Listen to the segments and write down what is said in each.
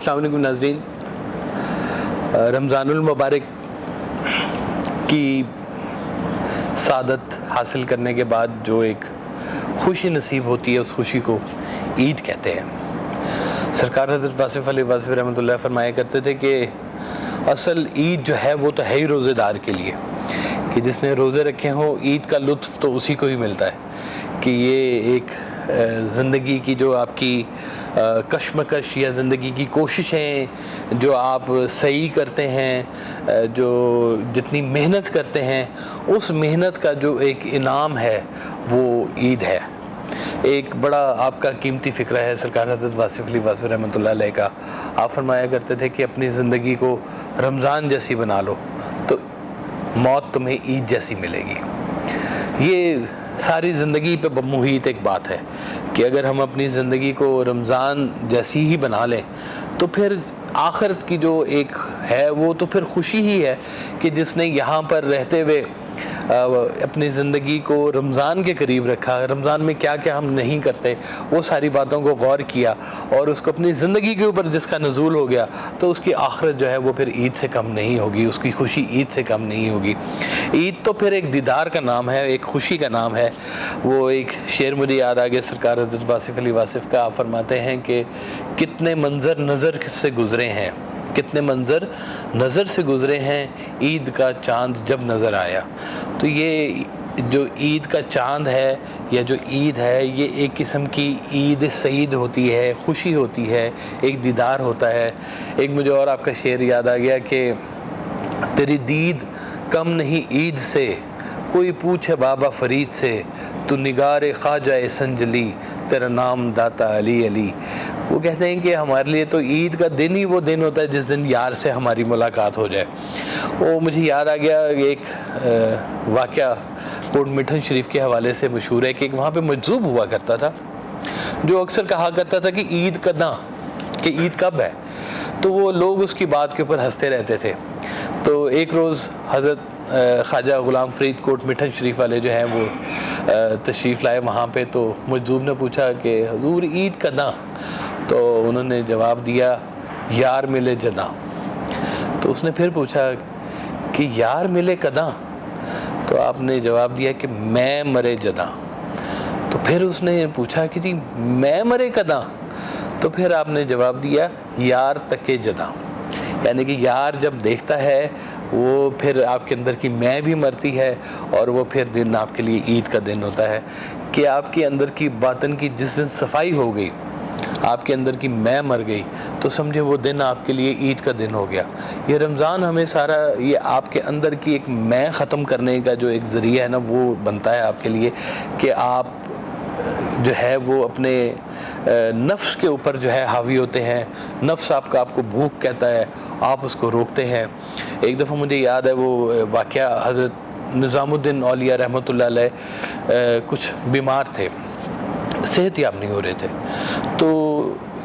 السلام علیکم ناظرین، رمضان المبارک کی سعادت حاصل کرنے کے بعد جو ایک خوشی نصیب ہوتی ہے اس خوشی کو عید کہتے ہیں۔ سرکار حضرت واصف علیہ واصف رحمۃ اللہ فرمایا کرتے تھے کہ اصل عید جو ہے وہ تو ہے ہی روزے دار کے لیے، کہ جس نے روزے رکھے ہوں عید کا لطف تو اسی کو ہی ملتا ہے، کہ یہ ایک زندگی کی جو آپ کی کشمکش یا زندگی کی کوششیں جو آپ صحیح کرتے ہیں، جو جتنی محنت کرتے ہیں، اس محنت کا جو ایک انعام ہے وہ عید ہے۔ ایک بڑا آپ کا قیمتی فکرہ ہے سرکار حضرت واصف علیہ واصف رحمۃ اللہ علیہ کا۔ آپ فرمایا کرتے تھے کہ اپنی زندگی کو رمضان جیسی بنا لو تو موت تمہیں عید جیسی ملے گی۔ یہ ساری زندگی پہ محیط ایک بات ہے کہ اگر ہم اپنی زندگی کو رمضان جیسی ہی بنا لیں تو پھر آخرت کی جو ایک ہے وہ تو پھر خوشی ہی ہے کہ جس نے یہاں پر رہتے ہوئے اپنی زندگی کو رمضان کے قریب رکھا، رمضان میں کیا کیا ہم نہیں کرتے وہ ساری باتوں کو غور کیا اور اس کو اپنی زندگی کے اوپر جس کا نزول ہو گیا تو اس کی آخرت جو ہے وہ پھر عید سے کم نہیں ہوگی، اس کی خوشی عید سے کم نہیں ہوگی۔ عید تو پھر ایک دیدار کا نام ہے، ایک خوشی کا نام ہے۔ وہ ایک شعر مجھے یاد آ گیا سرکار حضرت واصف علیہ واصف کا، آپ فرماتے ہیں کہ کتنے منظر نظر سے گزرے ہیں، کتنے منظر نظر سے گزرے ہیں، عید کا چاند جب نظر آیا۔ تو یہ جو عید کا چاند ہے یا جو عید ہے یہ ایک قسم کی عید سعید ہوتی ہے، خوشی ہوتی ہے، ایک دیدار ہوتا ہے۔ ایک مجھے اور آپ کا شعر یاد آ گیا کہ تیری دید کم نہیں عید سے، کوئی پوچھے بابا فرید سے، تو نگار خواجہ سنجلی، تیرا نام داتا علی علی۔ وہ کہتے ہیں کہ ہمارے لیے تو عید کا دن ہی وہ دن ہوتا ہے جس دن یار سے ہماری ملاقات ہو جائے۔ وہ مجھے یاد آ گیا ایک واقعہ کوٹ مٹھن شریف کے حوالے سے مشہور ہے کہ وہاں پہ مجذوب ہوا کرتا تھا جو اکثر کہا کرتا تھا کہ عید کداں، کہ عید کب ہے، تو وہ لوگ اس کی بات کے اوپر ہنستے رہتے تھے۔ تو ایک روز حضرت خواجہ غلام فرید کوٹ مٹھن شریف والے جو ہیں وہ تشریف لائے وہاں پہ، تو مجذوب نے پوچھا کہ حضور عید کداں، تو انہوں نے جواب دیا یار ملے جداں۔ تو اس نے پھر پوچھا کہ یار ملے کداں، تو آپ نے جواب دیا کہ میں مرے جداں۔ تو پھر اس نے پوچھا کہ جی میں مرے کداں، تو پھر آپ نے جواب دیا یار تکے جداں، یعنی کہ یار جب دیکھتا ہے وہ پھر آپ کے اندر کی میں بھی مرتی ہے اور وہ پھر دن آپ کے لیے عید کا دن ہوتا ہے کہ آپ کے اندر کی باطن کی جس دن صفائی ہو گئی، آپ کے اندر کی میں مر گئی، تو سمجھے وہ دن آپ کے لیے عید کا دن ہو گیا۔ یہ رمضان ہمیں سارا یہ آپ کے اندر کی ایک میں ختم کرنے کا جو ایک ذریعہ ہے نا وہ بنتا ہے آپ کے لیے کہ آپ جو ہے وہ اپنے نفس کے اوپر جو ہے حاوی ہوتے ہیں۔ نفس آپ کو بھوک کہتا ہے، آپ اس کو روکتے ہیں۔ ایک دفعہ مجھے یاد ہے وہ واقعہ، حضرت نظام الدین اولیاء رحمۃ اللہ علیہ کچھ بیمار تھے، صحت یاب نہیں ہو رہے تھے، تو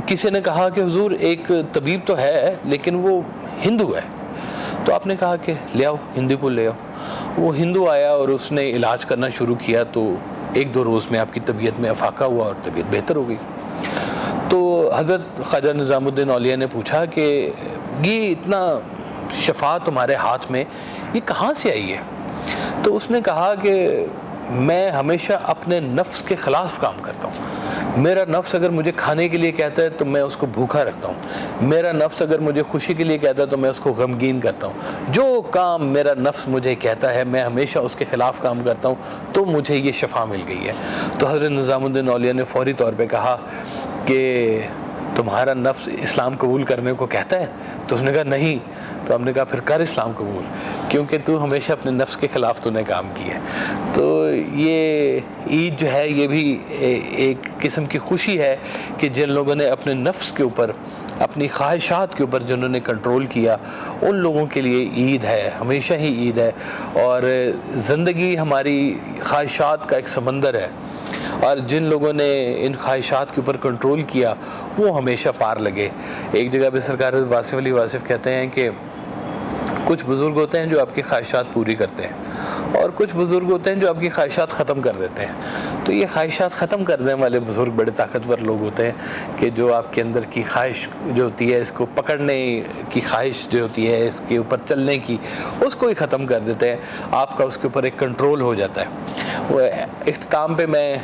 کسی نے کہا کہ حضور ایک طبیب تو ہے لیکن وہ ہندو ہے۔ تو آپ نے کہا کہ لے آؤ، ہندو کو لے آؤ۔ وہ ہندو آیا اور اس نے علاج کرنا شروع کیا، تو ایک دو روز میں آپ کی طبیعت میں افاقہ ہوا اور طبیعت بہتر ہو گئی۔ تو حضرت خواجہ نظام الدین اولیاء نے پوچھا کہ یہ اتنا شفا تمہارے ہاتھ میں یہ کہاں سے آئی ہے؟ تو اس نے کہا کہ میں ہمیشہ اپنے نفس کے خلاف کام کرتا ہوں۔ میرا نفس اگر مجھے کھانے کے لیے کہتا ہے تو میں اس کو بھوکا رکھتا ہوں، میرا نفس اگر مجھے خوشی کے لیے کہتا ہے تو میں اس کو غمگین کرتا ہوں۔ جو کام میرا نفس مجھے کہتا ہے میں ہمیشہ اس کے خلاف کام کرتا ہوں، تو مجھے یہ شفا مل گئی ہے۔ تو حضرت نظام الدین اولیاء نے فوری طور پہ کہا کہ تمہارا نفس اسلام قبول کرنے کو کہتا ہے؟ تو اس نے کہا نہیں۔ تو ہم نے کہا پھر کر اسلام قبول، کیونکہ تو ہمیشہ اپنے نفس کے خلاف تو نے کام کیا ہے۔ تو یہ عید جو ہے یہ بھی ایک قسم کی خوشی ہے کہ جن لوگوں نے اپنے نفس کے اوپر، اپنی خواہشات کے اوپر جنہوں نے کنٹرول کیا، ان لوگوں کے لیے عید ہے، ہمیشہ ہی عید ہے۔ اور زندگی ہماری خواہشات کا ایک سمندر ہے، اور جن لوگوں نے ان خواہشات کے اوپر کنٹرول کیا وہ ہمیشہ پار لگے۔ ایک جگہ پہ سرکار واصف علیہ واصف کہتے ہیں کہ کچھ بزرگ ہوتے ہیں جو آپ کی خواہشات پوری کرتے ہیں، اور کچھ بزرگ ہوتے ہیں جو آپ کی خواہشات ختم کر دیتے ہیں. تو یہ خواہشات ختم کرنے والے بزرگ بڑے طاقتور لوگ ہوتے ہیں کہ جو آپ کے اندر کی خواہش جو ہوتی ہے، اس کو پکڑنے کی خواہش جو ہوتی ہے، اس کے اوپر چلنے کی، اس کو ہی ختم کر دیتے ہیں. آپ کا اس کے اوپر ایک کنٹرول ہو جاتا ہے. وہ اختتام پہ میں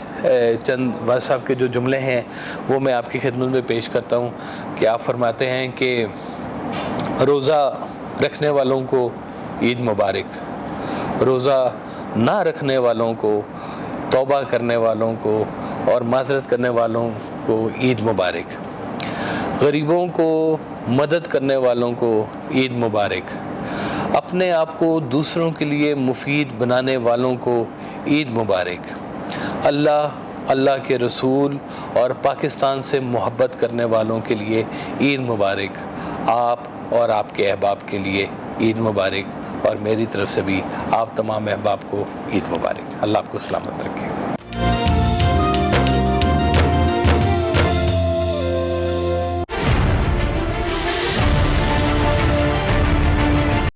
چند واعظ صاحب کے جو جملے ہیں وہ میں آپ کی خدمت میں پیش کرتا ہوں کہ آپ فرماتے ہیں کہ روزہ رکھنے والوں کو عید مبارک، روزہ نہ رکھنے والوں کو، توبہ کرنے والوں کو اور معذرت کرنے والوں کو عید مبارک، غریبوں کو مدد کرنے والوں کو عید مبارک، اپنے آپ کو دوسروں کے لیے مفید بنانے والوں کو عید مبارک، اللہ کے رسول اور پاکستان سے محبت کرنے والوں کے لیے عید مبارک، آپ اور آپ کے احباب کے لیے عید مبارک، اور میری طرف سے بھی آپ تمام احباب کو عید مبارک. اللہ آپ کو سلامت رکھے.